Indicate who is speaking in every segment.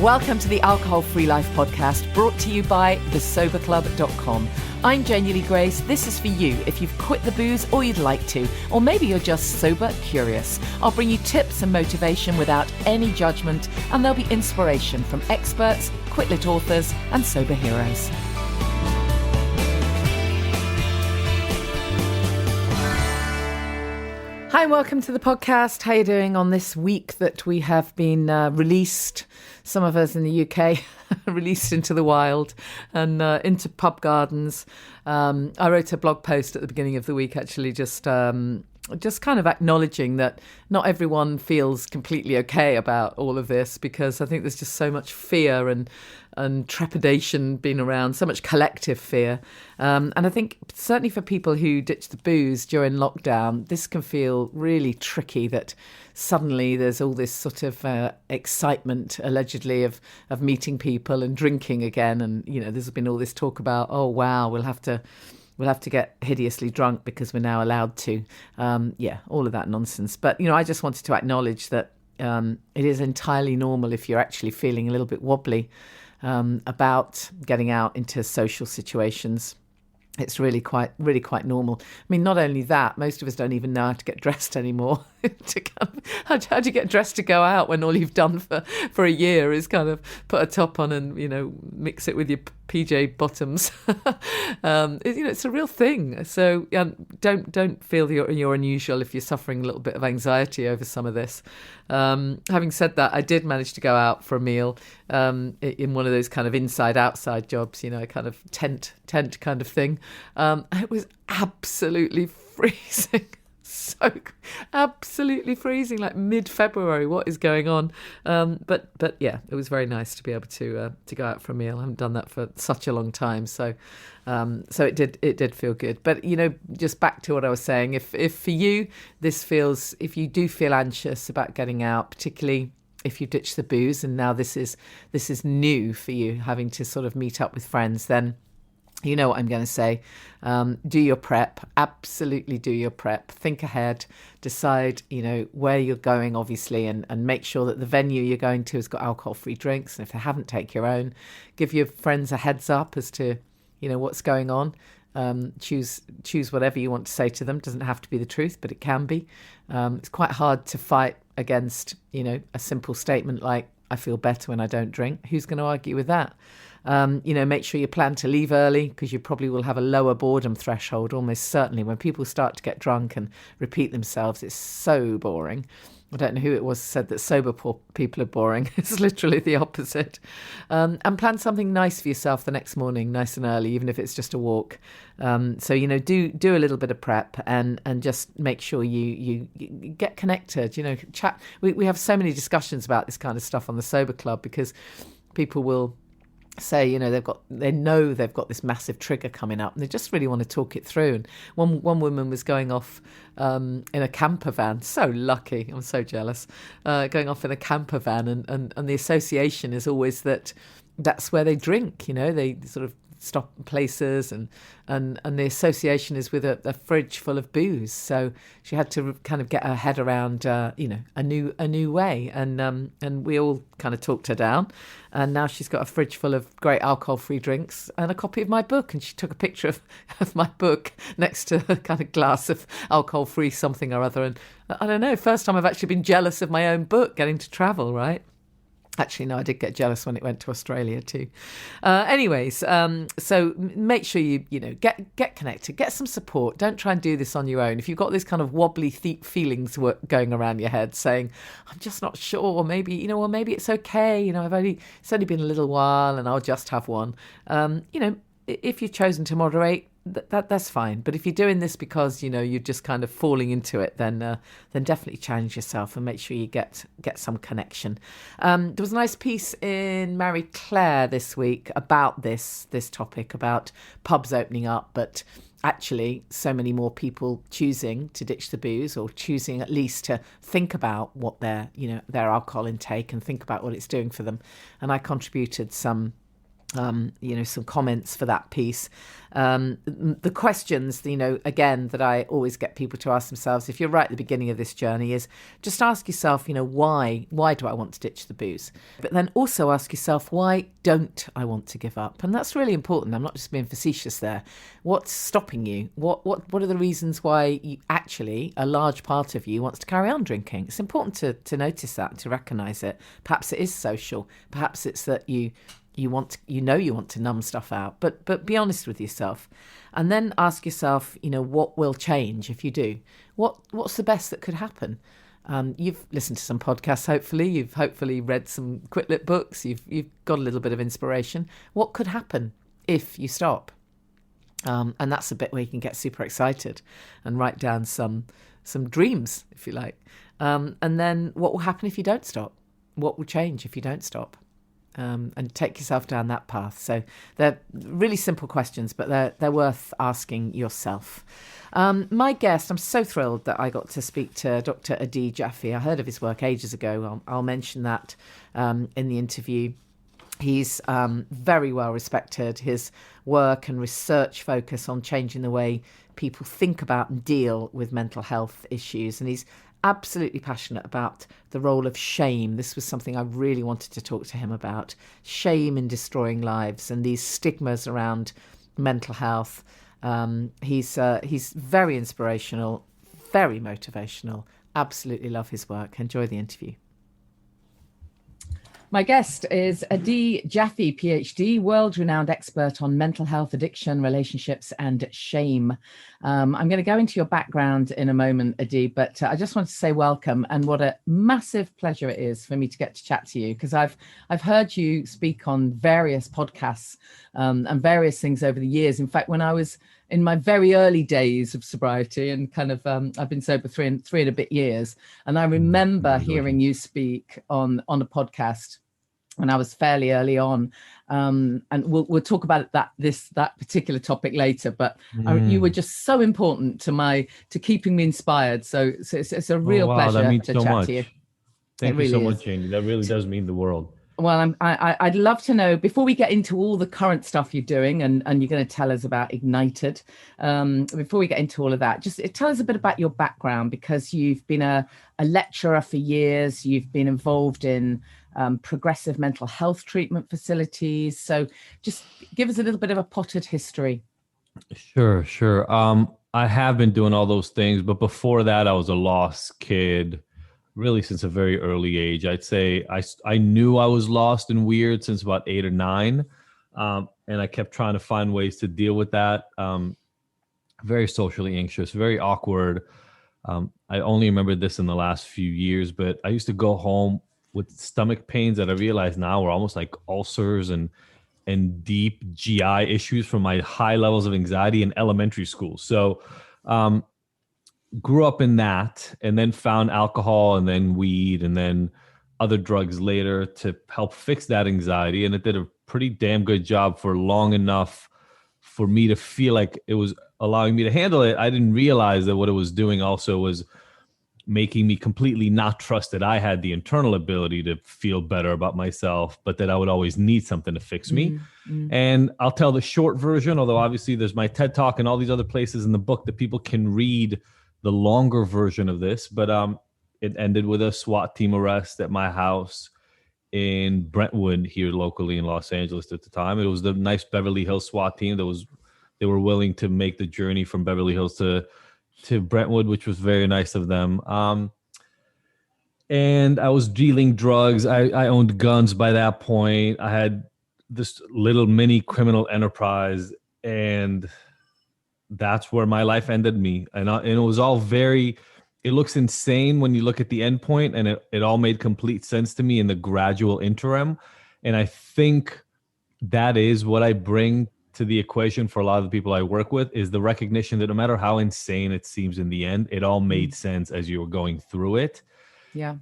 Speaker 1: Welcome to the Alcohol Free Life podcast, brought to you by thesoberclub.com. I'm Janey Grace. This is for you if you've quit the booze or you'd like to, or maybe you're just sober curious. I'll bring you tips and motivation without any judgment, and there'll be inspiration from experts, quit-lit authors, and sober heroes. Hi, and welcome to the podcast. How are you doing on this week that we have been released, some of us in the UK, released into the wild and into pub gardens? I wrote a blog post at the beginning of the week, actually, just kind of acknowledging that not everyone feels completely okay about all of this, because I think there's just so much fear and trepidation being around, so much collective fear. And I think certainly for people who ditch the booze during lockdown, this can feel really tricky, that suddenly there's all this sort of excitement, allegedly, of meeting people and drinking again. And, you know, there's been all this talk about, oh, wow, we'll have to get hideously drunk because we're now allowed to. All of that nonsense. But, you know, I just wanted to acknowledge that it is entirely normal if you're actually feeling a little bit wobbly about getting out into social situations. It's really quite normal. I mean, not only that, most of us don't even know how to get dressed anymore. How do you get dressed to go out when all you've done for a year is kind of put a top on and, you know, mix it with your PJ bottoms? It's a real thing. So don't feel that you're unusual if you're suffering a little bit of anxiety over some of this. Having said that, I did manage to go out for a meal in one of those kind of inside-outside jobs, you know, a kind of tent kind of thing. It was absolutely freezing. So absolutely freezing, like mid-February. What is going on? But yeah, it was very nice to be able to go out for a meal. I haven't done that for such a long time, so it did feel good. But, you know, just back to what I was saying, if for you if you do feel anxious about getting out, particularly if you ditch the booze, and now this is new for you, having to sort of meet up with friends, then you know what I'm going to say. Do your prep. Absolutely do your prep. Think ahead. Decide, you know, where you're going, obviously, and make sure that the venue you're going to has got alcohol-free drinks. And if they haven't, take your own. Give your friends a heads up as to, you know, what's going on. Choose whatever you want to say to them. Doesn't have to be the truth, but it can be. It's quite hard to fight against, you know, a simple statement like, I feel better when I don't drink. Who's going to argue with that? Make sure you plan to leave early, because you probably will have a lower boredom threshold. Almost certainly when people start to get drunk and repeat themselves, it's so boring. I don't know who it was said that sober people are boring. It's literally the opposite. And plan something nice for yourself the next morning, nice and early, even if it's just a walk. So, you know, do a little bit of prep and just make sure you get connected, you know, chat. We have so many discussions about this kind of stuff on the Sober Club, because people will say, you know, they know they've got this massive trigger coming up, and they just really want to talk it through. And one woman was going off in a camper van. So lucky, I'm so jealous. Going off in a camper van, and the association is always that's where they drink. You know, they sort of stop places, and the association is with a fridge full of booze. So she had to kind of get her head around, a new way, and we all kind of talked her down. And now she's got a fridge full of great alcohol-free drinks and a copy of my book. And she took a picture of my book next to a kind of glass of alcohol-free something or other. And I don't know, first time I've actually been jealous of my own book getting to travel, right? Actually, no, I did get jealous when it went to Australia too. So make sure you get connected, get some support. Don't try and do this on your own. If you've got this kind of wobbly feelings going around your head, saying, "I'm just not sure. Maybe maybe it's okay. You know, it's only been a little while, and I'll just have one." If you've chosen to moderate, that's fine. But if you're doing this because, you know, you're just kind of falling into it, then definitely challenge yourself and make sure you get some connection. There was a nice piece in Marie Claire this week about this topic, about pubs opening up, but actually so many more people choosing to ditch the booze, or choosing at least to think about what their alcohol intake and think about what it's doing for them. And I contributed some some comments for that piece. The questions, again, that I always get people to ask themselves, if you're right at the beginning of this journey, is just ask yourself, why do I want to ditch the booze? But then also ask yourself, why don't I want to give up? And that's really important. I'm not just being facetious there. What's stopping you? What are the reasons why you actually, a large part of you wants to carry on drinking? It's important to notice that, to recognise it. Perhaps it is social. Perhaps it's that you want to numb stuff out, but be honest with yourself, and then ask yourself, what will change if you do? What's the best that could happen? You've listened to some podcasts, hopefully. You've hopefully read some Quit Lit books. You've got a little bit of inspiration. What could happen if you stop? And that's a bit where you can get super excited and write down some dreams, if you like. And then what will happen if you don't stop? What will change if you don't stop? And take yourself down that path. So they're really simple questions, but they're worth asking yourself. My guest, I'm so thrilled that I got to speak to Dr. Adi Jaffe. I heard of his work ages ago. I'll mention that in the interview. He's very well respected. His work and research focus on changing the way people think about and deal with mental health issues. And he's absolutely passionate about the role of shame. This was something I really wanted to talk to him about. Shame in destroying lives and these stigmas around mental health. He's very inspirational, very motivational. Absolutely love his work. Enjoy the interview. My guest is Adi Jaffe, PhD, world-renowned expert on mental health, addiction, relationships, and shame. I'm going to go into your background in a moment, Adi, but I just want to say welcome, and what a massive pleasure it is for me to get to chat to you, because I've heard you speak on various podcasts and various things over the years. In fact, when I was in my very early days of sobriety, and kind of I've been sober three and a bit years, and I remember hearing you speak on a podcast when I was fairly early on, and we'll talk about that particular topic later. But you were just so important to keeping me inspired. So it's a real pleasure to chat to you.
Speaker 2: Thank you so much, Janey. That really does mean the world.
Speaker 1: Well, I'd love to know, before we get into all the current stuff you're doing, and you're going to tell us about Ignited, before we get into all of that, just tell us a bit about your background, because you've been a lecturer for years. You've been involved in progressive mental health treatment facilities. So just give us a little bit of a potted history.
Speaker 2: Sure. I have been doing all those things, but before that, I was a lost kid, really since a very early age. I'd say I knew I was lost and weird since about 8 or 9. And I kept trying to find ways to deal with that. Very socially anxious, very awkward. I only remember this in the last few years, but I used to go home with stomach pains that I realize now were almost like ulcers and deep GI issues from my high levels of anxiety in elementary school. So grew up in that, and then found alcohol and then weed and then other drugs later to help fix that anxiety. And it did a pretty damn good job for long enough for me to feel like it was allowing me to handle it. I didn't realize that what it was doing also was making me completely not trust that I had the internal ability to feel better about myself, but that I would always need something to fix me. And I'll tell the short version, although obviously there's my TED Talk and all these other places in the book that people can read the longer version of this. But it ended with a SWAT team arrest at my house in Brentwood here locally in Los Angeles at the time. It was the nice Beverly Hills SWAT team they were willing to make the journey from Beverly Hills to Brentwood, which was very nice of them. And I was dealing drugs. I owned guns by that point. I had this little mini criminal enterprise, and that's where my life ended me. And it was all it looks insane when you look at the end point, and it all made complete sense to me in the gradual interim. And I think that is what I bring to the equation for a lot of the people I work with, is the recognition that no matter how insane it seems in the end, it all made sense as you were going through it.
Speaker 1: Yeah.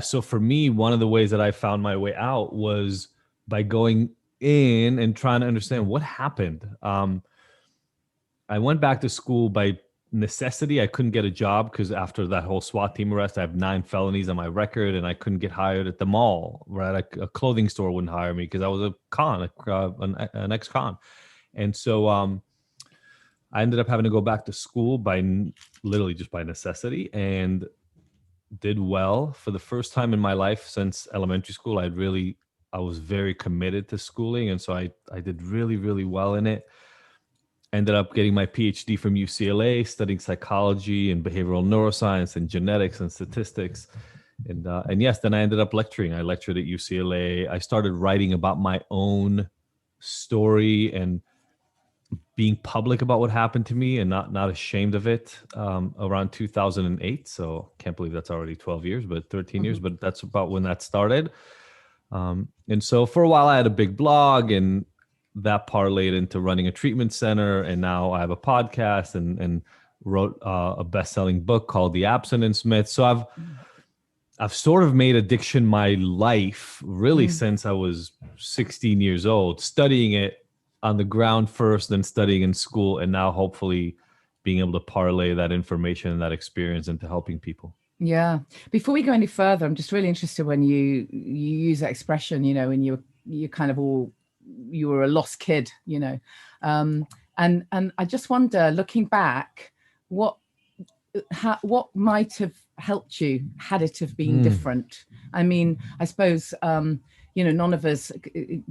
Speaker 2: So for me, one of the ways that I found my way out was by going in and trying to understand what happened. I went back to school by necessity. I couldn't get a job because after that whole SWAT team arrest, I have 9 felonies on my record, and I couldn't get hired at the mall. Right, a clothing store wouldn't hire me because I was a con, an ex-con, and so I ended up having to go back to school literally just by necessity, and did well for the first time in my life since elementary school. I was very committed to schooling, and so I did really, really well in it. Ended up getting my PhD from UCLA, studying psychology and behavioral neuroscience and genetics and statistics. And yes, then I ended up lecturing. I lectured at UCLA. I started writing about my own story and being public about what happened to me and not ashamed of it around 2008. So can't believe that's already 12 years, but 13 years, but that's about when that started. And so for a while I had a big blog, and that parlayed into running a treatment center. And now I have a podcast and wrote a best-selling book called The Abstinence Myth. So I've sort of made addiction my life really since I was 16 years old, studying it on the ground first, then studying in school, and now hopefully being able to parlay that information and that experience into helping people.
Speaker 1: Yeah. Before we go any further, I'm just really interested when you use that expression, when you kind of you were a lost kid, and I just wonder, looking back, what might have helped you had it have been different? I mean, I suppose none of us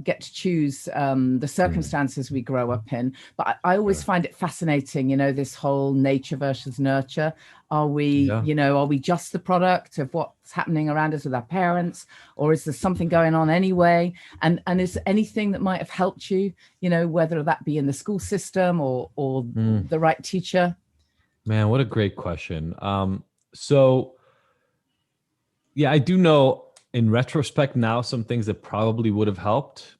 Speaker 1: get to choose the circumstances we grow up in, but I always find it fascinating, this whole nature versus nurture. Are we just the product of what's happening around us with our parents, or is there something going on anyway? And is there anything that might have helped you, whether that be in the school system or the right teacher?
Speaker 2: Man, what a great question. So yeah, I do know in retrospect now some things that probably would have helped.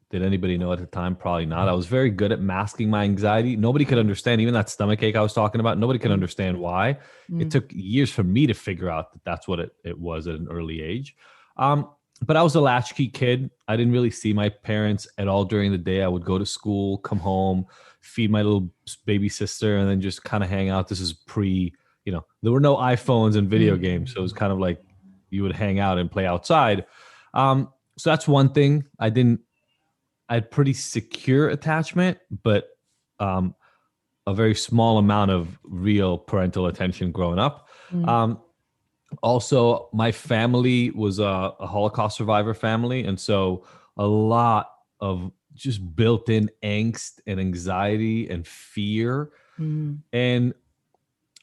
Speaker 2: Did anybody know at the time? Probably not. I was very good at masking my anxiety. Nobody could understand, even that stomach ache I was talking about. Nobody could understand why. It took years for me to figure out that that's what it was at an early age. But I was a latchkey kid. I didn't really see my parents at all during the day. I would go to school, come home, feed my little baby sister, and then just kind of hang out. This is there were no iPhones and video games. So it was kind of like you would hang out and play outside. So that's one thing. I had pretty secure attachment, but a very small amount of real parental attention growing up. Also, my family was a Holocaust survivor family. And so a lot of just built-in angst and anxiety and fear. And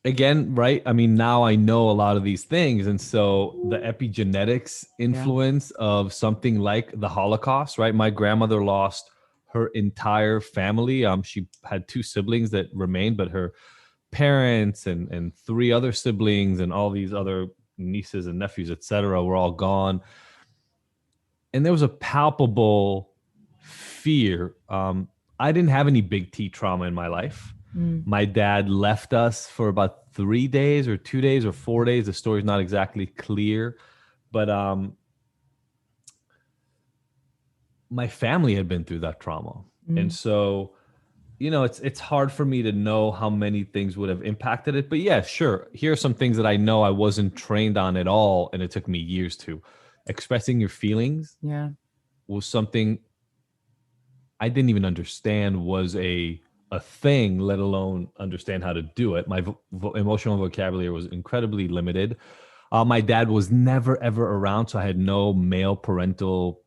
Speaker 2: again, right? I mean, now I know a lot of these things. And so the epigenetics influence of something like the Holocaust, right? My grandmother lost her entire family. She had 2 siblings that remained, but her parents and 3 other siblings and all these other nieces and nephews, et cetera, were all gone. And there was a palpable fear. I didn't have any big T trauma in my life. My dad left us for about 3 days or 2 days or 4 days. The story's not exactly clear, but my family had been through that trauma. And so, it's hard for me to know how many things would have impacted it. But yeah, sure. Here are some things that I know I wasn't trained on at all, and it took me years to. Expressing your feelings was something I didn't even understand was a thing, let alone understand how to do it. My emotional vocabulary was incredibly limited. My dad was never, ever around, so I had no male parental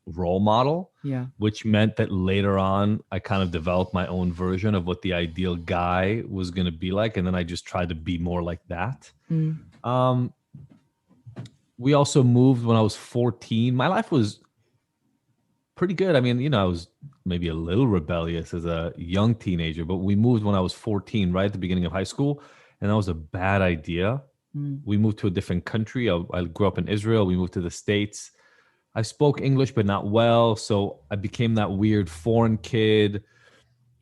Speaker 2: role model, which meant that later on, I kind of developed my own version of what the ideal guy was going to be like, and then I just tried to be more like that. We also moved when I was 14. My life was pretty good. I mean, I was maybe a little rebellious as a young teenager, but we moved when I was 14, right at the beginning of high school. And that was a bad idea. We moved to a different country. I grew up in Israel. We moved to the States. I spoke English, but not well. So I became that weird foreign kid,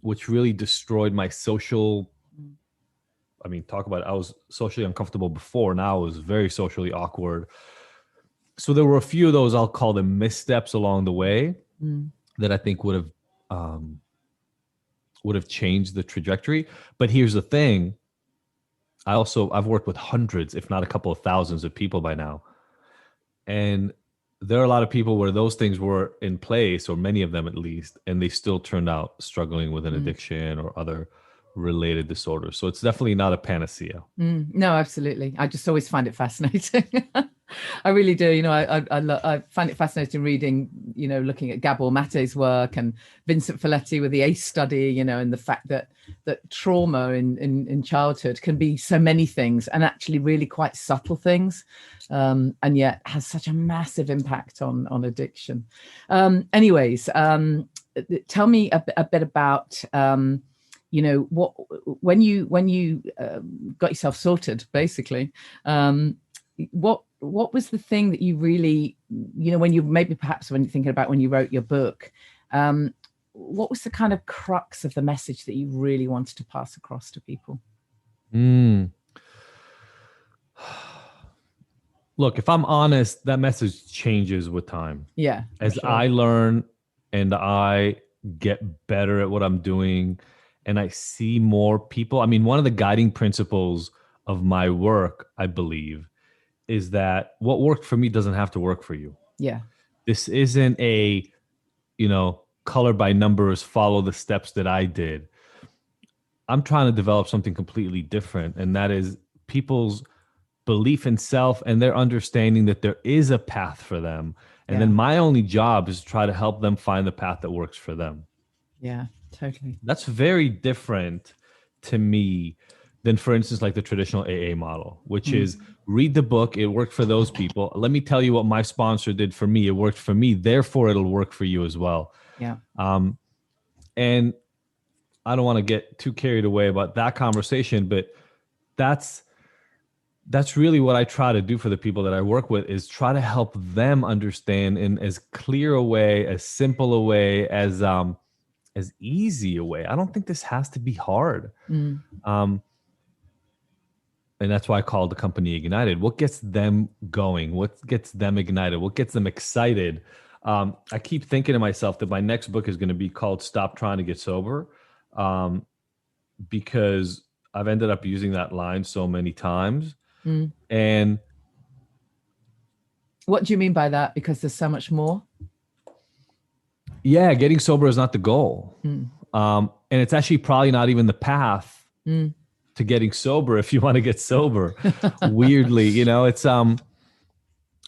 Speaker 2: which really destroyed my social. I mean, talk about it. I was socially uncomfortable before. Now I was very socially awkward. So there were a few of those, I'll call them missteps along the way, that I think would have would have changed the trajectory. But here's the thing. I've worked with hundreds, if not a couple of thousands of people by now. And there are a lot of people where those things were in place, or many of them at least, and they still turned out struggling with an addiction or other related disorders. So it's definitely not a panacea.
Speaker 1: No, absolutely. I just always find it fascinating. I really do. I find it fascinating reading, looking at Gabor Mate's work and Vincent Folletti with the ACE study, and the fact that trauma in childhood can be so many things, and actually really quite subtle things, and yet has such a massive impact on addiction. Anyways, tell me a bit about what when you got yourself sorted, basically. What was the thing that you really, when you're thinking about when you wrote your book, what was the kind of crux of the message that you really wanted to pass across to people?
Speaker 2: Look, if I'm honest, that message changes with time.
Speaker 1: Yeah.
Speaker 2: As sure. I learn and I get better at what I'm doing and I see more people. I mean, one of the guiding principles of my work, I believe, is that what worked for me doesn't have to work for you.
Speaker 1: Yeah.
Speaker 2: This isn't a, color by numbers, follow the steps that I did. I'm trying to develop something completely different. And that is people's belief in self and their understanding that there is a path for them. And then my only job is to try to help them find the path that works for them.
Speaker 1: Yeah, totally.
Speaker 2: That's very different to me than, for instance, like the traditional AA model, which is read the book. It worked for those people. Let me tell you what my sponsor did for me. It worked for me. Therefore, it'll work for you as well.
Speaker 1: Yeah.
Speaker 2: And I don't want to get too carried away about that conversation, but that's really what I try to do for the people that I work with, is try to help them understand in as clear a way, as simple a way, as easy a way. I don't think this has to be hard. And that's why I called the company Ignited. What gets them going? What gets them ignited? What gets them excited? I keep thinking to myself that my next book is going to be called Stop Trying to Get Sober, because I've ended up using that line so many times. And
Speaker 1: what do you mean by that? Because there's so much more?
Speaker 2: Yeah, getting sober is not the goal. And it's actually probably not even the path to getting sober if you want to get sober. Weirdly, it's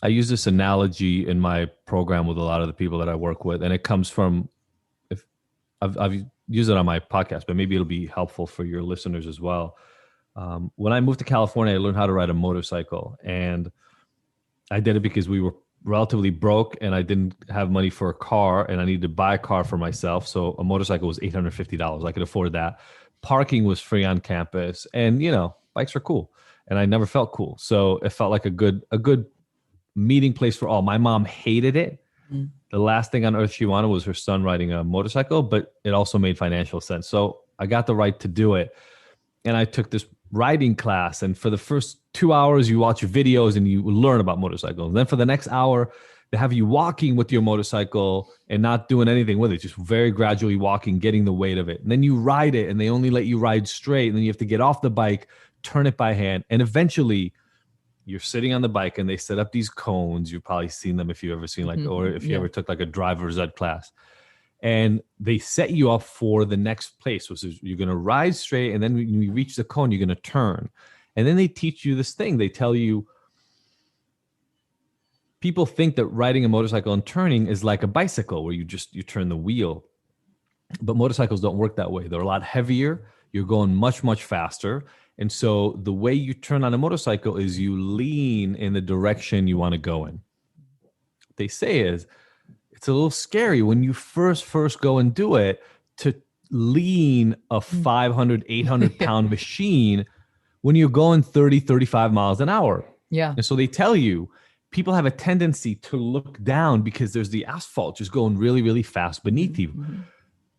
Speaker 2: I use this analogy in my program with a lot of the people that I work with, and it comes from, if I've used it on my podcast, but maybe it'll be helpful for your listeners as well. When I moved to California, I learned how to ride a motorcycle, and I did it because we were relatively broke and I didn't have money for a car and I needed to buy a car for myself. So a motorcycle was $850. I could afford that. Parking was free on campus, and bikes are cool, and I never felt cool. So it felt like a good meeting place for all. My mom hated it. The last thing on earth she wanted was her son riding a motorcycle, but it also made financial sense. So I got the right to do it. And I took this riding class, and for the first 2 hours you watch videos and you learn about motorcycles. And then for the next hour they have you walking with your motorcycle and not doing anything with it, just very gradually walking, getting the weight of it. And then you ride it and they only let you ride straight, and then you have to get off the bike, turn it by hand, and eventually you're sitting on the bike and they set up these cones. You've probably seen them if you've ever seen or if you ever took like a driver's ed class. And they set you up for the next place, which is you're going to ride straight. And then when you reach the cone, you're going to turn. And then they teach you this thing. They tell you, people think that riding a motorcycle and turning is like a bicycle where you turn the wheel. But motorcycles don't work that way. They're a lot heavier. You're going much, much faster. And so the way you turn on a motorcycle is you lean in the direction you want to go in. What they say is, it's a little scary when you first go and do it to lean a 500, 800 pound machine when you're going 30, 35 miles an hour.
Speaker 1: Yeah.
Speaker 2: And so they tell you, people have a tendency to look down because there's the asphalt just going really, really fast beneath you.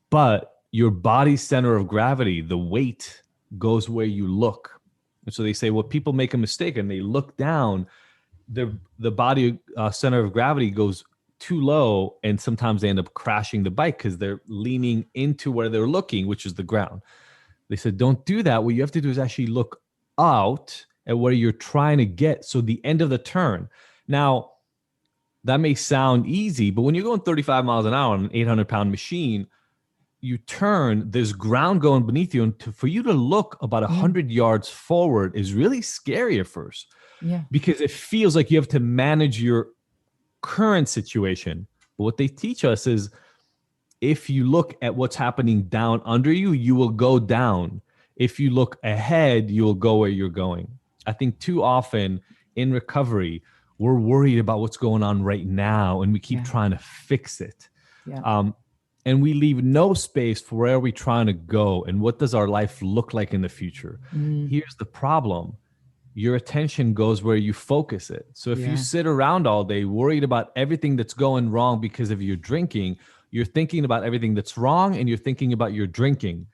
Speaker 2: But your body's center of gravity, the weight, goes where you look. And so they say, well, people make a mistake and they look down, the body center of gravity goes too low, and sometimes they end up crashing the bike because they're leaning into where they're looking, which is the ground. They said, don't do that. What you have to do is actually look out at where you're trying to get. So the end of the turn. Now, that may sound easy, but when you're going 35 miles an hour on an 800-pound machine, you turn, there's ground going beneath you. And for you to look about 100 yards forward is really scary at first.
Speaker 1: Yeah.
Speaker 2: Because it feels like you have to manage your current situation. But what they teach us is if you look at what's happening down under you, you will go down. If you look ahead, you will go where you're going. I think too often in recovery, we're worried about what's going on right now, and we keep trying to fix it.
Speaker 1: Yeah.
Speaker 2: And we leave no space for where are we trying to go and what does our life look like in the future. Here's the problem. Your attention goes where you focus it. So if you sit around all day worried about everything that's going wrong because of your drinking, you're thinking about everything that's wrong and you're thinking about your drinking.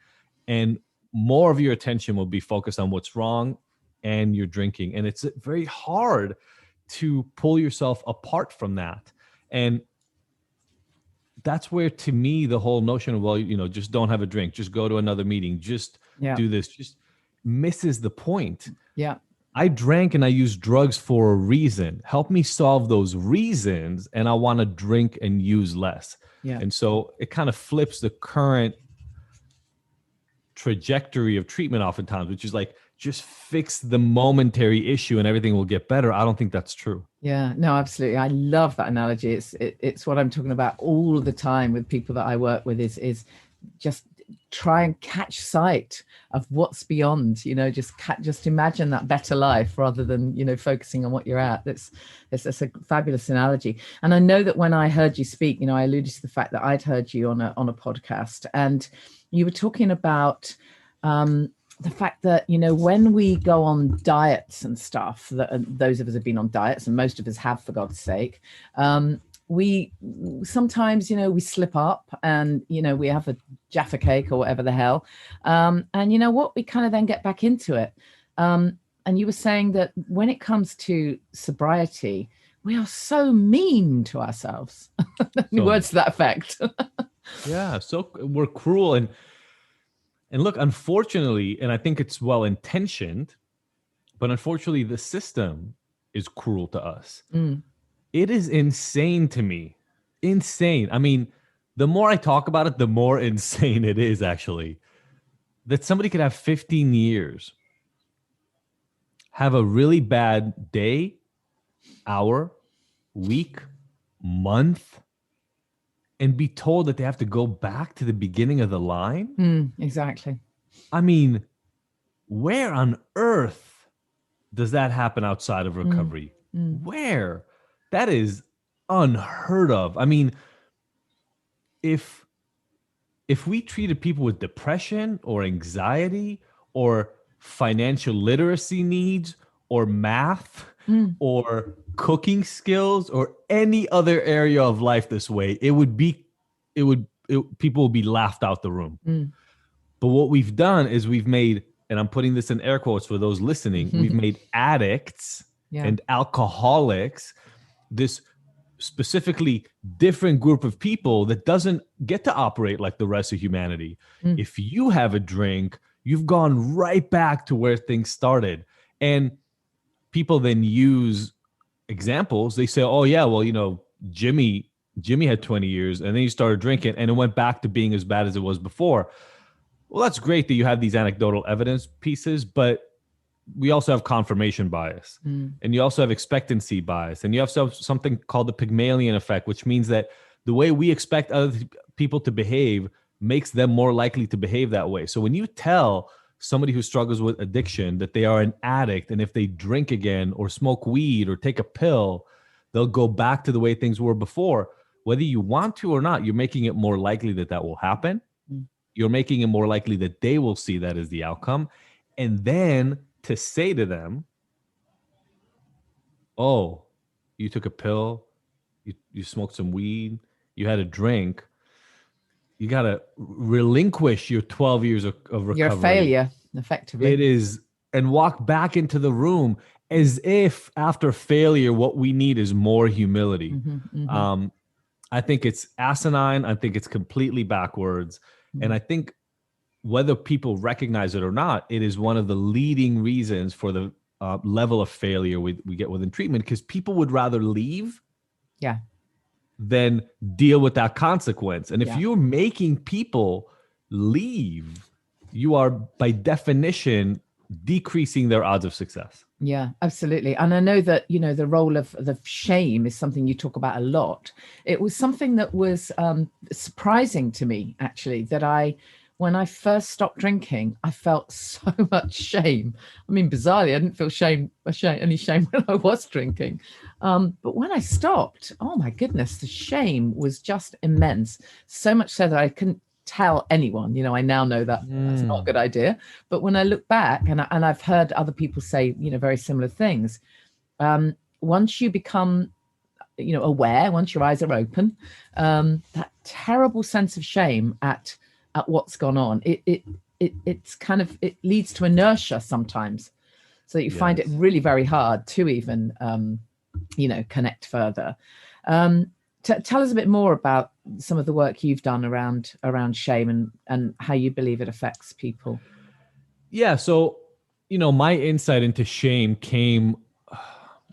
Speaker 2: And more of your attention will be focused on what's wrong and your drinking. And it's very hard to pull yourself apart from that. And that's where, to me, the whole notion of, well, just don't have a drink, just go to another meeting, just do this, just misses the point.
Speaker 1: Yeah.
Speaker 2: I drank and I used drugs for a reason. Help me solve those reasons, and I want to drink and use less.
Speaker 1: Yeah.
Speaker 2: And so it kind of flips the current trajectory of treatment oftentimes, which is like, just fix the momentary issue and everything will get better. I don't think that's true.
Speaker 1: Yeah, no, absolutely. I love that analogy. It's what I'm talking about all the time with people that I work with is just try and catch sight of what's beyond, just imagine that better life rather than, focusing on what you're at. That's a fabulous analogy. And I know that when I heard you speak, I alluded to the fact that I'd heard you on a podcast, and you were talking about, the fact that, when we go on diets and stuff, that those of us have been on diets, and most of us have, for God's sake, we sometimes, we slip up and, we have a Jaffa cake or whatever the hell. And you know what, we kind of then get back into it. And you were saying that when it comes to sobriety, we are so mean to ourselves. Words to that effect.
Speaker 2: Yeah. So we're cruel. And look, unfortunately, and I think it's well-intentioned, but unfortunately, the system is cruel to us. It is insane to me. Insane. I mean, the more I talk about it, the more insane it is, actually. That somebody could have 15 years, have a really bad day, hour, week, month, and be told that they have to go back to the beginning of the line?
Speaker 1: Exactly.
Speaker 2: I mean, where on earth does that happen outside of recovery? Where? That is unheard of. I mean, if we treated people with depression or anxiety or financial literacy needs or math or cooking skills or any other area of life this way, people would be laughed out the room. But what we've done is we've made, and I'm putting this in air quotes for those listening, we've made addicts and alcoholics this specifically different group of people that doesn't get to operate like the rest of humanity. If you have a drink, you've gone right back to where things started. And people then use examples. They say, oh yeah, well, Jimmy had 20 years and then he started drinking and it went back to being as bad as it was before. Well, that's great that you have these anecdotal evidence pieces, but we also have confirmation bias and you also have expectancy bias, and you have something called the Pygmalion effect, which means that the way we expect other people to behave makes them more likely to behave that way. So when you tell somebody who struggles with addiction that they are an addict, and if they drink again or smoke weed or take a pill, they'll go back to the way things were before, whether you want to or not, you're making it more likely that will happen. You're making it more likely that they will see that as the outcome. And then to say to them, oh, you took a pill, you smoked some weed, you had a drink, you got to relinquish your 12 years of recovery.
Speaker 1: You're a failure, effectively.
Speaker 2: It is, and walk back into the room as if after failure, what we need is more humility. I think it's asinine. I think it's completely backwards. And I think whether people recognize it or not, it is one of the leading reasons for the level of failure we get within treatment, because people would rather leave
Speaker 1: Yeah.
Speaker 2: than deal with that consequence. And if
Speaker 1: Yeah.
Speaker 2: you're making people leave, you are by definition decreasing their odds of success.
Speaker 1: Yeah, absolutely. And I know that, the role of the shame is something you talk about a lot. It was something that was surprising to me, actually, that when I first stopped drinking, I felt so much shame. I mean, bizarrely, I didn't feel any shame when I was drinking. But when I stopped, oh my goodness, the shame was just immense. So much so that I couldn't tell anyone. I now know that that's not a good idea. But when I look back, and I've heard other people say, very similar things, once you become, aware, once your eyes are open, that terrible sense of shame at what's gone on, it's kind of, it leads to inertia sometimes, so that you find it really very hard to even, connect further. Tell us a bit more about some of the work you've done around shame and how you believe it affects people.
Speaker 2: Yeah. So, my insight into shame came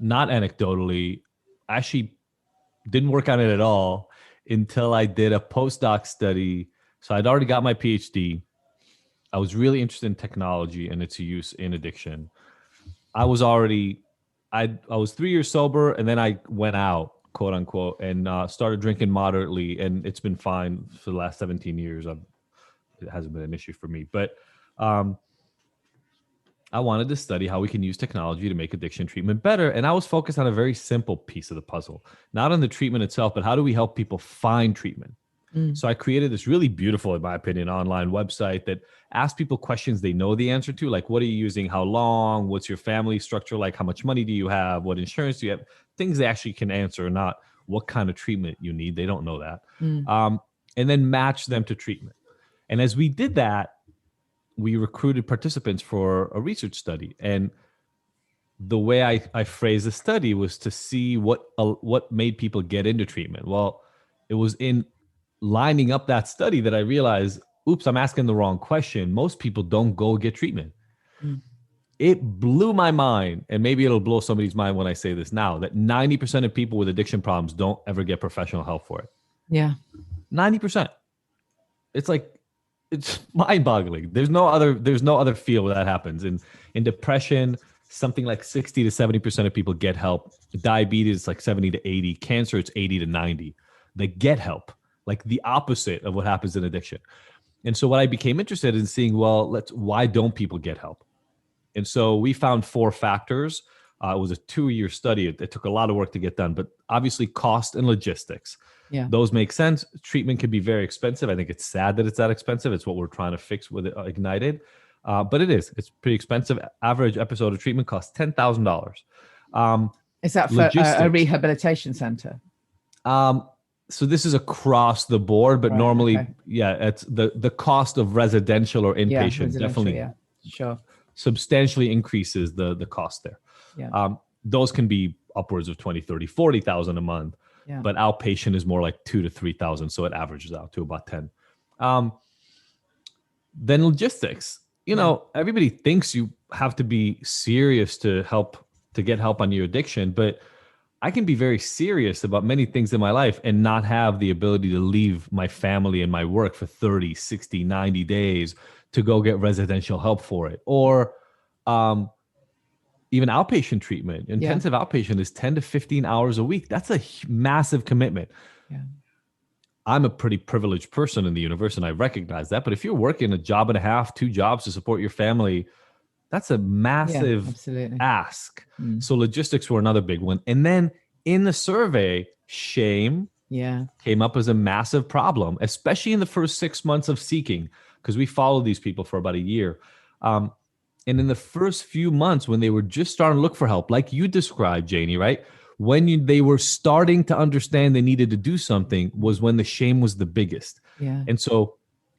Speaker 2: not anecdotally. I actually didn't work on it at all until I did a postdoc study. So I'd already got my PhD. I was really interested in technology and its use in addiction. I was 3 years sober, and then I went out, quote unquote, and started drinking moderately, and it's been fine for the last 17 years. It hasn't been an issue for me, but I wanted to study how we can use technology to make addiction treatment better. And I was focused on a very simple piece of the puzzle, not on the treatment itself, but how do we help people find treatment? So I created this really beautiful, in my opinion, online website that asks people questions they know the answer to, like, what are you using? How long? What's your family structure like? How much money do you have? What insurance do you have? Things they actually can answer, not what kind of treatment you need. They don't know that. And then match them to treatment. And as we did that, we recruited participants for a research study. And the way I phrased the study was to see what made people get into treatment. Well, it was in lining up that study that I realized, oops, I'm asking the wrong question. Most people don't go get treatment. It blew my mind, and maybe it'll blow somebody's mind when I say this now, that 90% of people with addiction problems don't ever get professional help for it.
Speaker 1: Yeah.
Speaker 2: 90%. It's mind-boggling. There's no other field where that happens. In depression, something like 60 to 70% of people get help. Diabetes, it's like 70 to 80. Cancer, it's 80 to 90. They get help, like the opposite of what happens in addiction. And so what I became interested in seeing, why don't people get help? And so we found 4 factors. It was a 2-year study. It took a lot of work to get done, but obviously cost and logistics.
Speaker 1: Yeah.
Speaker 2: Those make sense. Treatment can be very expensive. I think it's sad that it's that expensive. It's what we're trying to fix with Ignited. But it is. It's pretty expensive. Average episode of treatment costs $10,000.
Speaker 1: Is that for a rehabilitation center?
Speaker 2: So this is across the board, but normally, it's the cost of residential or inpatient definitely substantially increases the cost there.
Speaker 1: Yeah.
Speaker 2: Those can be upwards of 20, 30, 40,000 a month. Yeah. But outpatient is more like 2,000 to 3,000, so it averages out to about 10. Then logistics. Everybody thinks you have to be serious to get help on your addiction, but I can be very serious about many things in my life and not have the ability to leave my family and my work for 30, 60, 90 days to go get residential help for it. Or even outpatient treatment. Intensive outpatient is 10 to 15 hours a week. That's a massive commitment.
Speaker 1: Yeah.
Speaker 2: I'm a pretty privileged person in the universe, and I recognize that. But if you're working a job and a half, 2 jobs to support your family, that's a massive ask. So logistics were another big one. And then in the survey, shame came up as a massive problem, especially in the first 6 months of seeking, because we followed these people for about a year. And in the first few months when they were just starting to look for help, like you described, Janey, right? When they were starting to understand they needed to do something was when the shame was the biggest.
Speaker 1: Yeah.
Speaker 2: And so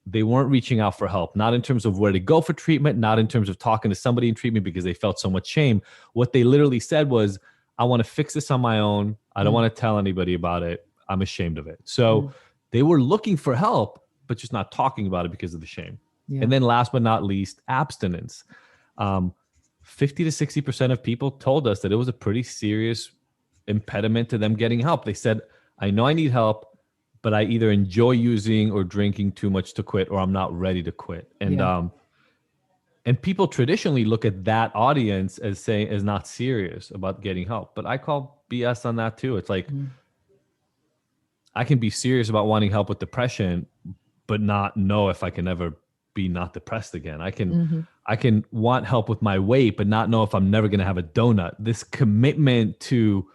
Speaker 2: they weren't reaching out for help, not in terms of where to go for treatment, not in terms of talking to somebody in treatment because they felt so much shame. What they literally said was, I want to fix this on my own. I don't want to tell anybody about it. I'm ashamed of it. So they were looking for help, but just not talking about it because of the shame.
Speaker 1: Yeah.
Speaker 2: And then last but not least, abstinence. 50 to 60% of people told us that it was a pretty serious impediment to them getting help. They said, I know I need help, but I either enjoy using or drinking too much to quit, or I'm not ready to quit. And people traditionally look at that audience as saying, as not serious about getting help. But I call BS on that too. It's like, I can be serious about wanting help with depression, but not know if I can ever be not depressed again. I can want help with my weight, but not know if I'm never going to have a donut. This commitment to,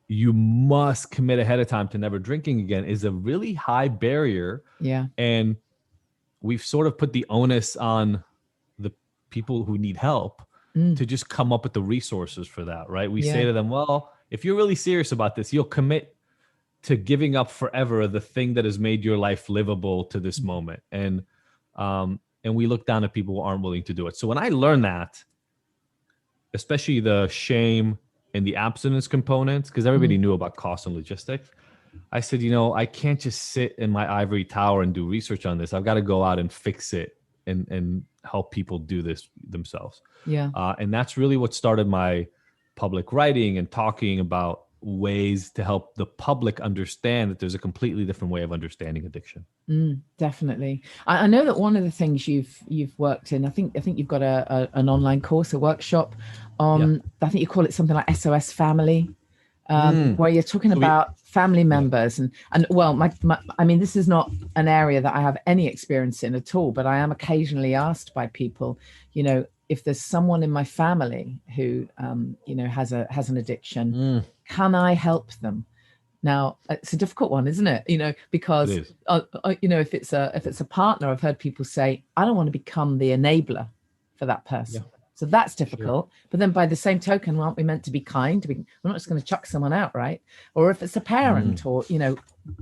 Speaker 2: you must commit ahead of time to never drinking again, is a really high barrier.
Speaker 1: Yeah.
Speaker 2: And we've sort of put the onus on the people who need help to just come up with the resources for that, right? We say to them, well, if you're really serious about this, you'll commit to giving up forever the thing that has made your life livable to this moment. And we look down at people who aren't willing to do it. So when I learned that, especially the shame and the abstinence components, because everybody knew about cost and logistics, I said, I can't just sit in my ivory tower and do research on this. I've got to go out and fix it and help people do this themselves.
Speaker 1: Yeah.
Speaker 2: And that's really what started my public writing and talking about ways to help the public understand that there's a completely different way of understanding addiction.
Speaker 1: Definitely. I know that one of the things you've worked in, I think you've got an online course, a workshop on, I think you call it something like SOS Family, where you're talking about family members and well, I mean, this is not an area that I have any experience in at all, but I am occasionally asked by people, if there's someone in my family who, has an addiction, can I help them? Now, it's a difficult one, isn't it? Because, if it's a partner, I've heard people say, I don't want to become the enabler for that person. Yeah. So that's difficult. Sure. But then by the same token, aren't we meant to be kind? We're not just going to chuck someone out, right? Or if it's a parent or,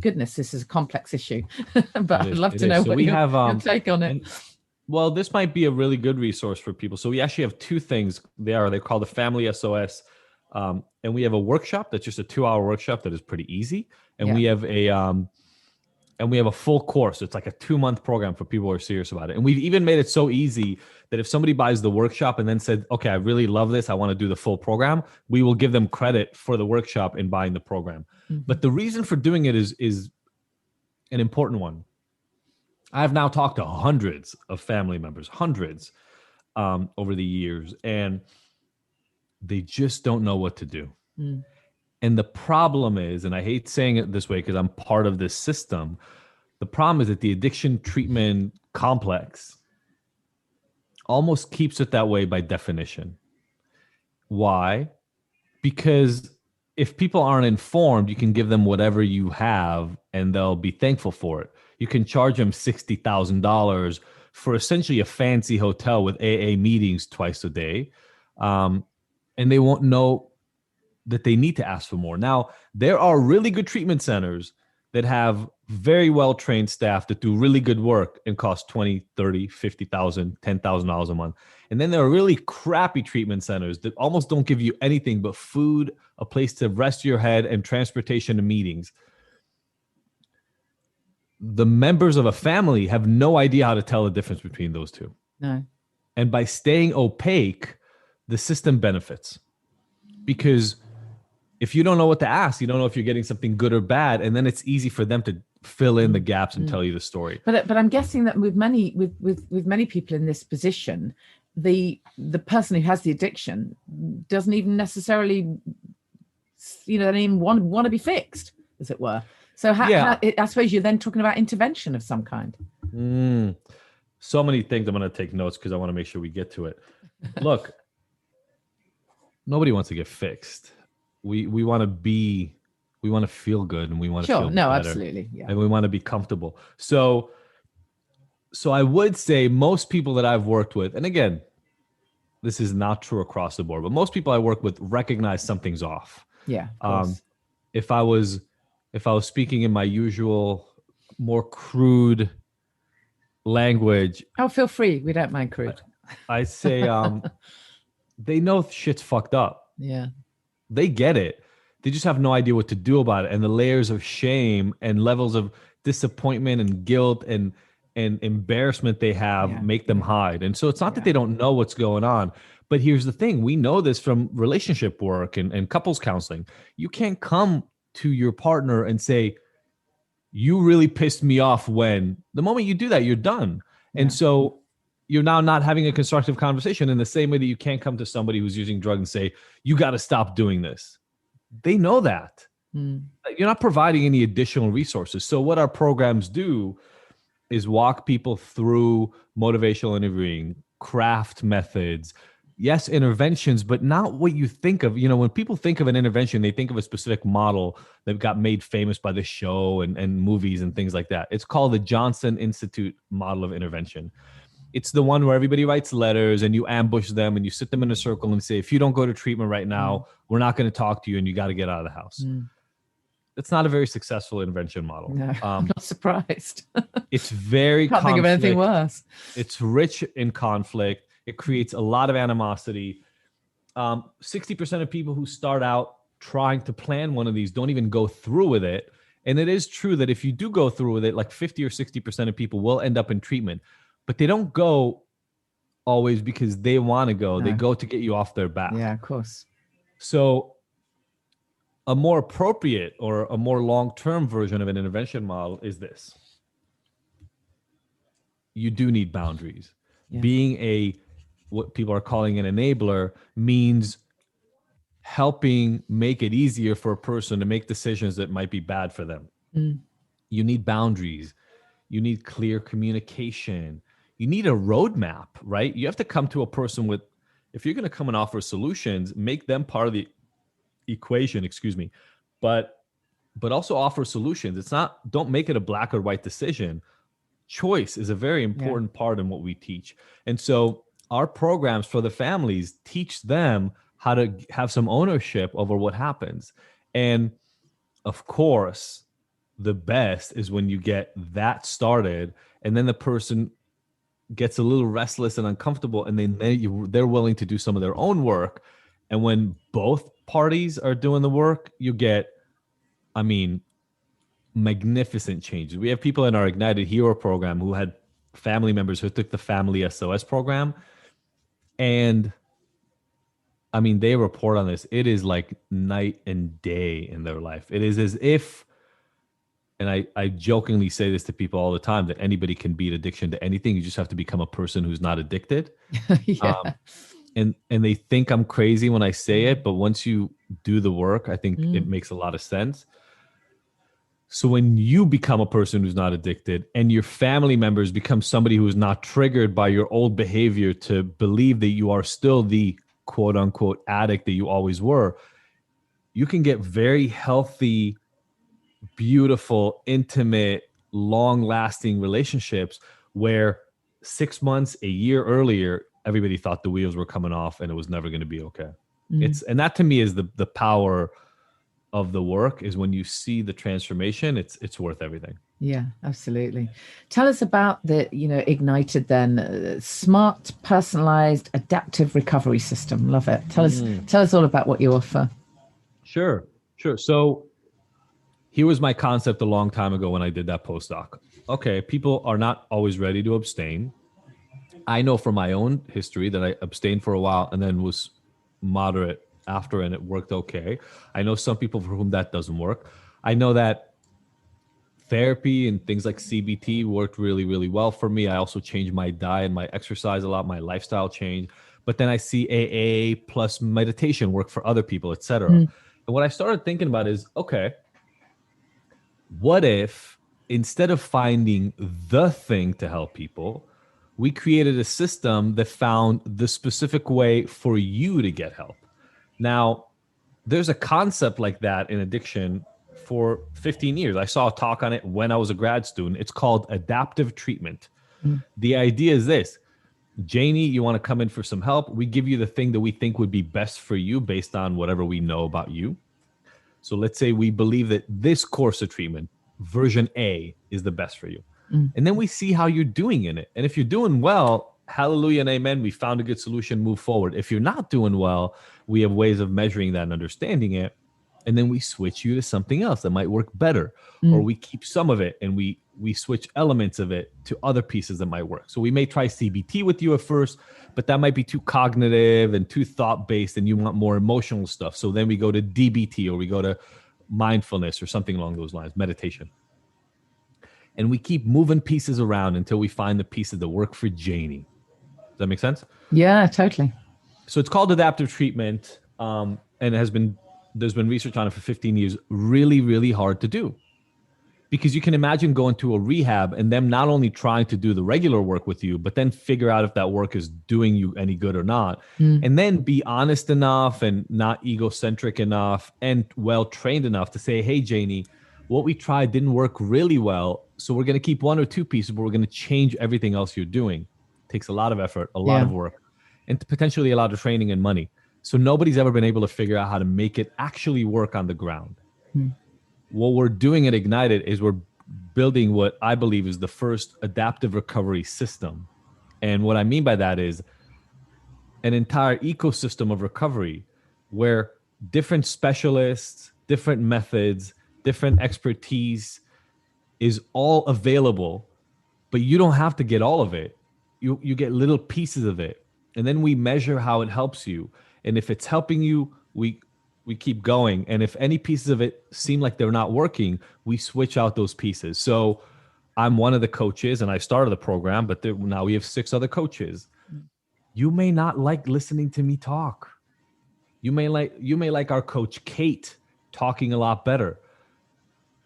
Speaker 1: goodness, this is a complex issue. But I'd love to know what your take on it.
Speaker 2: Well, this might be a really good resource for people. So we actually have two things there. They're called the Family SOS. And we have a workshop that's just a 2-hour workshop that is pretty easy. And we have a full course. It's like a 2-month program for people who are serious about it. And we've even made it so easy that if somebody buys the workshop and then said, okay, I really love this, I want to do the full program, we will give them credit for the workshop in buying the program. But the reason for doing it is an important one. I've now talked to hundreds of family members, over the years, and they just don't know what to do. And the problem is, and I hate saying it this way because I'm part of this system, the problem is that the addiction treatment complex almost keeps it that way by definition. Why? Because if people aren't informed, you can give them whatever you have and they'll be thankful for it. You can charge them $60,000 for essentially a fancy hotel with AA meetings twice a day. And they won't know that they need to ask for more. Now, there are really good treatment centers that have very well-trained staff that do really good work and cost $20,000, $30,000, $50,000, $10,000 a month. And then there are really crappy treatment centers that almost don't give you anything but food, a place to rest your head, and transportation to meetings. The members of a family have no idea how to tell the difference between those two.
Speaker 1: No.
Speaker 2: And by staying opaque, the system benefits. Because if you don't know what to ask, you don't know if you're getting something good or bad, and then it's easy for them to fill in the gaps and tell you the story.
Speaker 1: But I'm guessing that with many people in this position, the person who has the addiction doesn't even necessarily, they don't even want to be fixed, as it were. So I suppose you're then talking about intervention of some kind.
Speaker 2: So many things. I'm going to take notes because I want to make sure we get to it. Look, nobody wants to get fixed. We want to feel good, and we want to feel better.
Speaker 1: Absolutely. Yeah.
Speaker 2: And we want to be comfortable. So I would say most people that I've worked with, and again, this is not true across the board, but most people I work with recognize something's off.
Speaker 1: Yeah.
Speaker 2: If I was speaking in my usual, more crude language.
Speaker 1: Oh, feel free. We don't mind crude.
Speaker 2: I say, they know shit's fucked up.
Speaker 1: Yeah.
Speaker 2: They get it. they just have no idea what to do about it. And the layers of shame and levels of disappointment and guilt and embarrassment they have make them hide. And so it's not that they don't know what's going on. But here's the thing. We know this from relationship work and couples counseling. You can't come to your partner and say, you really pissed me off when. The moment you do that, you're done. And so you're now not having a constructive conversation in the same way that you can't come to somebody who's using drugs and say, you got to stop doing this. They know that. You're not providing any additional resources. So what our programs do is walk people through motivational interviewing, craft methods, yes, interventions, but not what you think of. You know, when people think of an intervention, they think of a specific model that got made famous by the show and movies and things like that. It's called the Johnson Institute model of intervention. It's the one where everybody writes letters and you ambush them and you sit them in a circle and say, if you don't go to treatment right now, we're not going to talk to you and you got to get out of the house. It's not a very successful intervention model.
Speaker 1: No, I'm not surprised.
Speaker 2: It's very
Speaker 1: Can't think of anything worse.
Speaker 2: It's rich in conflict. It creates a lot of animosity. 60% of people who start out trying to plan one of these don't even go through with it. And it is true that if you do go through with it, like 50 or 60% of people will end up in treatment, but they don't go always because they want to go. No. They go to get you off their back.
Speaker 1: Yeah, of course.
Speaker 2: So a more appropriate or a more long-term version of an intervention model is this. You do need boundaries. Being what people are calling an enabler means helping make it easier for a person to make decisions that might be bad for them. You need boundaries. You need clear communication. You need a roadmap, right? You have to come to a person with, if you're going to come and offer solutions, make them part of the equation, but also offer solutions. It's not, don't make it a black or white decision. Choice is a very important part in what we teach. And so our programs for the families teach them how to have some ownership over what happens. And of course, the best is when you get that started and then the person gets a little restless and uncomfortable and then they're willing to do some of their own work. And when both parties are doing the work, you get, magnificent changes. We have people in our Ignited Hero program who had family members who took the Family SOS program. And they report on this. It is like night and day in their life. It is as if, and I jokingly say this to people all the time, that anybody can beat addiction to anything. You just have to become a person who's not addicted. And they think I'm crazy when I say it, but once you do the work, I think it makes a lot of sense. So when you become a person who's not addicted and your family members become somebody who is not triggered by your old behavior to believe that you are still the quote unquote addict that you always were, you can get very healthy, beautiful, intimate, long-lasting relationships where 6 months, a year earlier, everybody thought the wheels were coming off and it was never going to be okay. And that to me is the power of the work, is when you see the transformation, it's worth everything.
Speaker 1: Yeah, absolutely. Tell us about the, Ignited then, smart, personalized, adaptive recovery system. Love it. Tell us all about what you offer.
Speaker 2: Sure. So here was my concept a long time ago when I did that postdoc. Okay, people are not always ready to abstain. I know from my own history that I abstained for a while and then was moderate after, and it worked okay. I know some people for whom that doesn't work. I know that therapy and things like CBT worked really, really well for me. I also changed my diet, my exercise a lot, my lifestyle changed. But then I see AA plus meditation work for other people, etc. And what I started thinking about is, okay, what if instead of finding the thing to help people, we created a system that found the specific way for you to get help? Now, there's a concept like that in addiction for 15 years. I saw a talk on it when I was a grad student. It's called adaptive treatment. The idea is this: Janey, you want to come in for some help? We give you the thing that we think would be best for you based on whatever we know about you. So let's say we believe that this course of treatment, version A, is the best for you. And then we see how you're doing in it. And if you're doing well, hallelujah and amen, we found a good solution, move forward. If you're not doing well, we have ways of measuring that and understanding it. and then we switch you to something else that might work better, or we keep some of it and we switch elements of it to other pieces that might work. So we may try CBT with you at first, but that might be too cognitive and too thought based, and you want more emotional stuff. So then we go to DBT, or we go to mindfulness or something along those lines, meditation. And we keep moving pieces around until we find the pieces that work for Janey. Does that make sense?
Speaker 1: Yeah, totally.
Speaker 2: So it's called adaptive treatment, and there's been research on it for 15 years. Really, really hard to do, because you can imagine going to a rehab and them not only trying to do the regular work with you, but then figure out if that work is doing you any good or not, and then be honest enough and not egocentric enough and well trained enough to say, hey, Janey, what we tried didn't work really well, so we're going to keep one or two pieces, but we're going to change everything else you're doing. It takes a lot of effort, a lot of work, and potentially a lot of training and money. So nobody's ever been able to figure out how to make it actually work on the ground. What we're doing at Ignited is we're building what I believe is the first adaptive recovery system. And what I mean by that is an entire ecosystem of recovery where different specialists, different methods, different expertise is all available, but you don't have to get all of it. You get little pieces of it. And then we measure how it helps you. And if it's helping you, we keep going. And if any pieces of it seem like they're not working, we switch out those pieces. So I'm one of the coaches and I started the program, but now we have 6 other coaches. You may not like listening to me talk. You may like our coach, Kate, talking a lot better.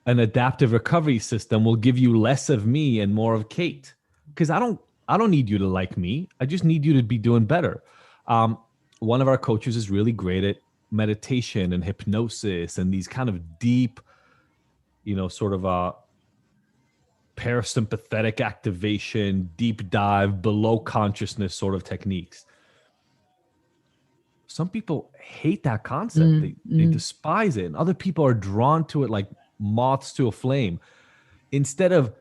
Speaker 2: An adaptive recovery system will give you less of me and more of Kate, because I don't need you to like me. I just need you to be doing better. One of our coaches is really great at meditation and hypnosis and these kind of deep, sort of parasympathetic activation, deep dive, below consciousness sort of techniques. Some people hate that concept. They despise it. And other people are drawn to it like moths to a flame. Instead of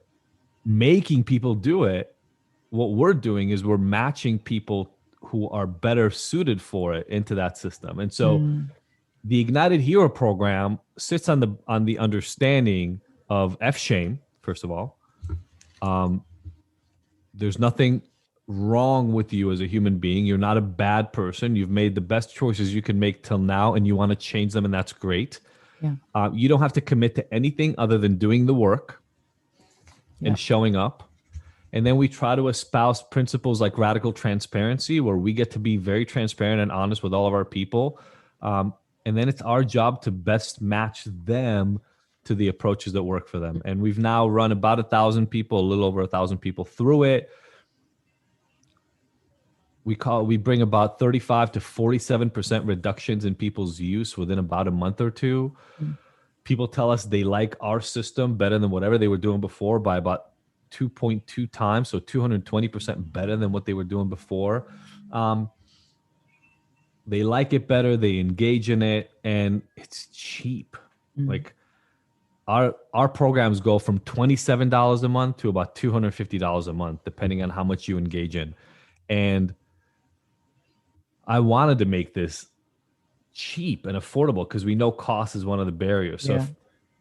Speaker 2: making people do it, what we're doing is we're matching people who are better suited for it into that system. And so the Ignited Hero program sits on the understanding of shame, first of all. There's nothing wrong with you as a human being. You're not a bad person. You've made the best choices you can make till now, and you want to change them, and that's great.
Speaker 1: Yeah.
Speaker 2: You don't have to commit to anything other than doing the work and showing up. And then we try to espouse principles like radical transparency, where we get to be very transparent and honest with all of our people. And then it's our job to best match them to the approaches that work for them. And we've now run about 1,000 people, a little over 1,000 people through it. We bring about 35 to 47% reductions in people's use within about a month or two. People tell us they like our system better than whatever they were doing before by about 2.2 times, so 220% better than what they were doing before. They like it better, they engage in it, and it's cheap. Like our programs go from $27 a month to about $250 a month, depending on how much you engage in. And I wanted to make this cheap and affordable because we know cost is one of the barriers. So if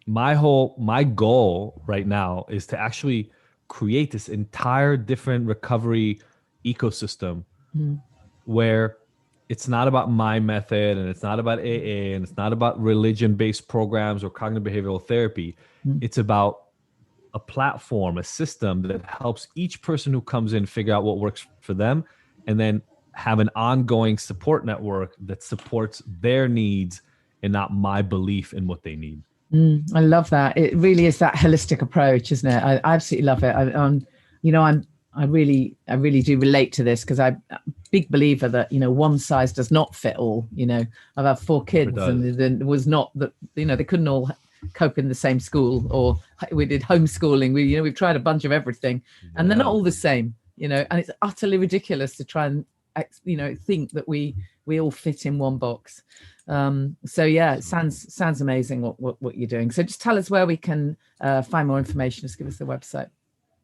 Speaker 2: my goal right now is to actually create this entire different recovery ecosystem where it's not about my method, and it's not about AA, and it's not about religion-based programs or cognitive behavioral therapy. It's about a platform, a system that helps each person who comes in figure out what works for them, and then have an ongoing support network that supports their needs and not my belief in what they need.
Speaker 1: I love that. It really is that holistic approach, isn't it? I absolutely love it. I really do relate to this because I'm a big believer that, one size does not fit all. I've had 4 kids and it was not that, they couldn't all cope in the same school, or we did homeschooling. We've tried a bunch of everything and they're not all the same, and it's utterly ridiculous to try and, think that we all fit in one box. It sounds amazing what you're doing. So just tell us where we can find more information. Just give us the website.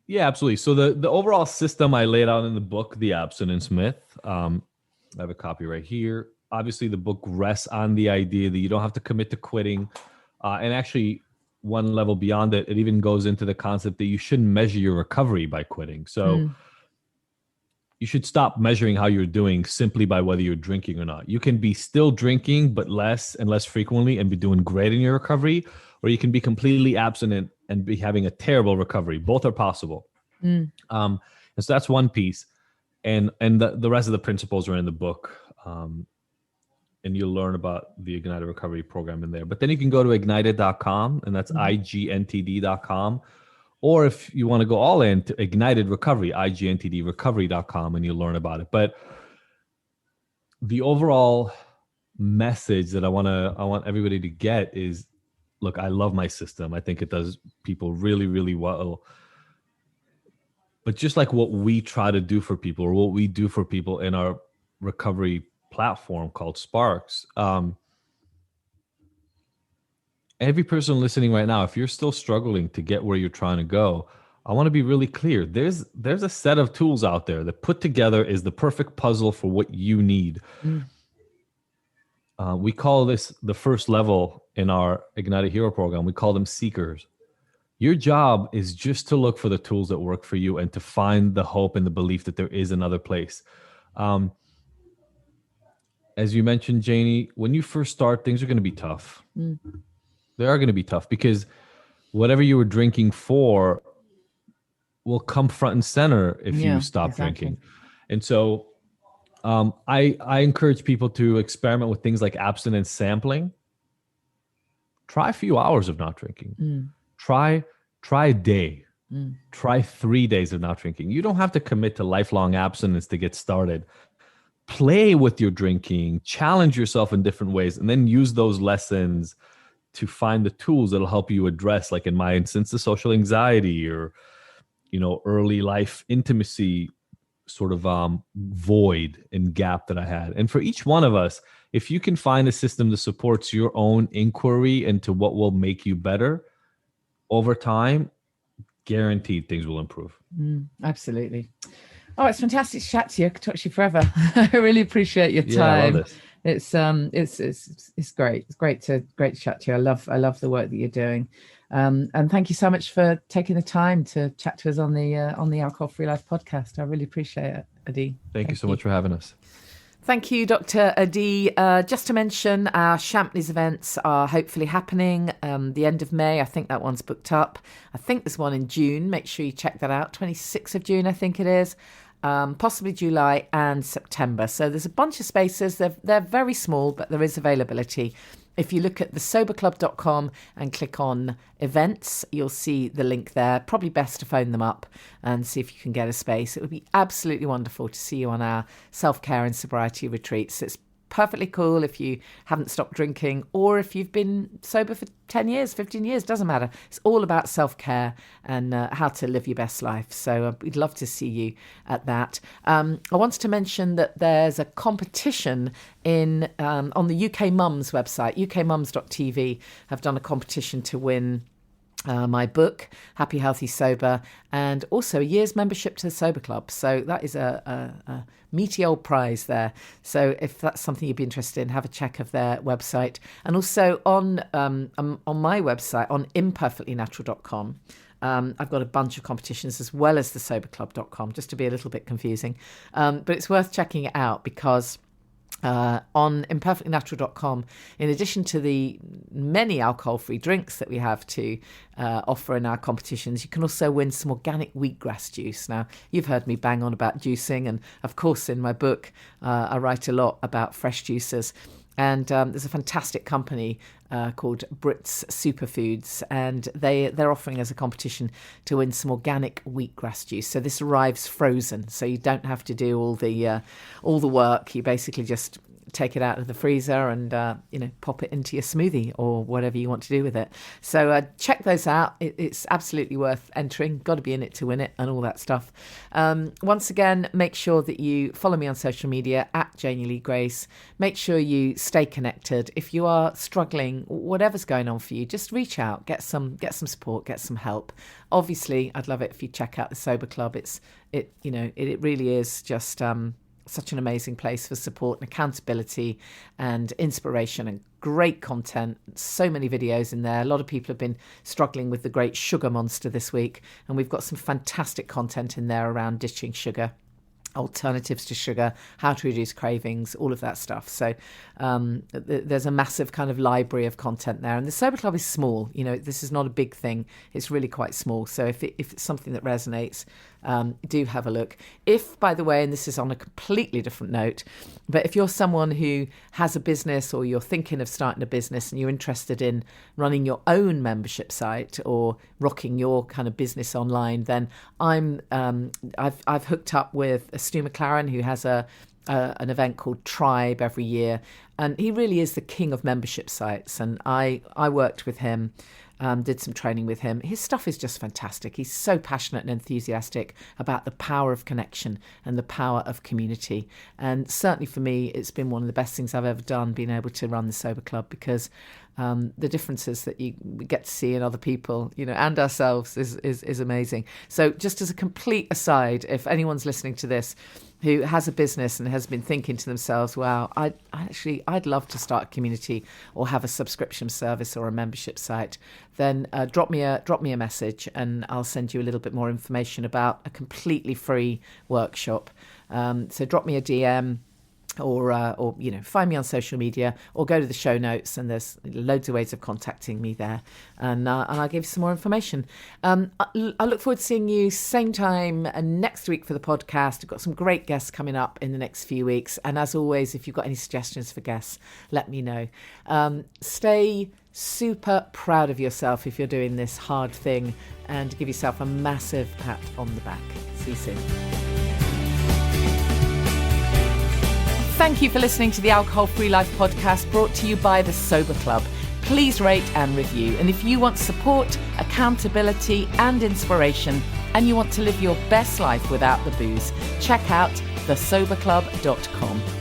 Speaker 2: Yeah, absolutely. So the overall system I laid out in the book, The Abstinence Myth, I have a copy right here. obviously the book rests on the idea that you don't have to commit to quitting. And actually, one level beyond it, it even goes into the concept that you shouldn't measure your recovery by quitting. So you should stop measuring how you're doing simply by whether you're drinking or not. You can be still drinking, but less and less frequently and be doing great in your recovery, or you can be completely abstinent and be having a terrible recovery. Both are possible. And so that's one piece. And the rest of the principles are in the book. And you'll learn about the Ignited Recovery program in there. But then you can go to ignited.com, and that's IGNTD.com. Or if you want to go all in, to Ignited Recovery, IGNTDrecovery.com, and you'll learn about it. But the overall message that I want everybody to get is, look, I love my system. I think it does people really, really well. But just like what we try to do for people, or what we do for people in our recovery platform called Sparks, every person listening right now, if you're still struggling to get where you're trying to go, I want to be really clear. There's a set of tools out there that put together is the perfect puzzle for what you need. We call this the first level in our Ignited Hero program. We call them seekers. Your job is just to look for the tools that work for you and to find the hope and the belief that there is another place. As you mentioned, Janey, when you first start, things are going to be tough. They are going to be tough because whatever you were drinking for will come front and center if you stop drinking. And so I encourage people to experiment with things like abstinence sampling. Try a few hours of not drinking. Try a day. Try 3 days of not drinking. You don't have to commit to lifelong abstinence to get started. Play with your drinking, challenge yourself in different ways, and then use those lessons to find the tools that'll help you address, like in my instance, the social anxiety or, early life intimacy sort of void and gap that I had. And for each one of us, if you can find a system that supports your own inquiry into what will make you better over time, guaranteed things will improve.
Speaker 1: Absolutely. Oh, it's fantastic to chat to you. I could talk to you forever. I really appreciate your time.
Speaker 2: Yeah, I love this.
Speaker 1: It's great. It's great to chat to you. I love the work that you're doing. And thank you so much for taking the time to chat to us on the Alcohol Free Life podcast. I really appreciate it, Adi.
Speaker 2: Thank you so much for having us.
Speaker 1: Thank you, Dr. Adi. Just to mention, our Champneys events are hopefully happening the end of May. I think that one's booked up. I think there's one in June. Make sure you check that out. 26th of June, I think it is. Possibly July and September. So there's a bunch of spaces. They're very small, but there is availability. If you look at thesoberclub.com and click on events, you'll see the link there. Probably best to phone them up and see if you can get a space. It would be absolutely wonderful to see you on our self-care and sobriety retreats. It's perfectly cool if you haven't stopped drinking or if you've been sober for 10 years, 15 years, doesn't matter. It's all about self-care and how to live your best life. So we'd love to see you at that. I wanted to mention that there's a competition on the UK Mums website. ukmums.tv have done a competition to win my book, Happy, Healthy, Sober, and also a year's membership to the Sober Club. So that is a meaty old prize there. So if that's something you'd be interested in, have a check of their website. And also on my website, on imperfectlynatural.com, I've got a bunch of competitions as well as the soberclub.com, just to be a little bit confusing. But it's worth checking it out because on imperfectlynatural.com, in addition to the many alcohol-free drinks that we have to offer in our competitions, you can also win some organic wheatgrass juice. Now, you've heard me bang on about juicing, and of course in my book I write a lot about fresh juices. And there's a fantastic company called Brits Superfoods, and they're offering as a competition to win some organic wheatgrass juice. So this arrives frozen, so you don't have to do all the work. You basically just take it out of the freezer and pop it into your smoothie or whatever you want to do with it. So check those out. It's absolutely worth entering. Got to be in it to win it and all that stuff. Once again, make sure that you follow me on social media at Janey Lee Grace. Make sure you stay connected. If you are struggling, whatever's going on for you, just reach out, get some support, get some help. Obviously, I'd love it if you check out the Sober Club. It really is just such an amazing place for support and accountability and inspiration and great content. So many videos in there. A lot of people have been struggling with the great sugar monster this week, and we've got some fantastic content in there around ditching sugar, alternatives to sugar, how to reduce cravings, all of that stuff. So there's a massive kind of library of content there. And the Sober Club is small. This is not a big thing. It's really quite small. So if it's something that resonates, do have a look. If, by the way, and this is on a completely different note, but if you're someone who has a business or you're thinking of starting a business and you're interested in running your own membership site or rocking your kind of business online, then I've hooked up with Stu McLaren, who has an event called Tribe every year, and he really is the king of membership sites. And I worked with him. Did some training with him. His stuff is just fantastic. He's so passionate and enthusiastic about the power of connection and the power of community. And certainly for me, it's been one of the best things I've ever done, being able to run the Sober Club, because the differences that we get to see in other people, and ourselves is amazing. So just as a complete aside, if anyone's listening to this who has a business and has been thinking to themselves, wow, I'd love to start a community or have a subscription service or a membership site, then drop me a message and I'll send you a little bit more information about a completely free workshop. So drop me a DM or find me on social media or go to the show notes, and there's loads of ways of contacting me there, and I'll give you some more information. I look forward to seeing you same time next week for the podcast. I've got some great guests coming up in the next few weeks, and as always, if you've got any suggestions for guests, let me know. Stay super proud of yourself if you're doing this hard thing, and give yourself a massive pat on the back. See you soon. Thank you for listening to the Alcohol Free Life podcast, brought to you by the Sober Club. Please rate and review. And if you want support, accountability and inspiration, and you want to live your best life without the booze, check out thesoberclub.com.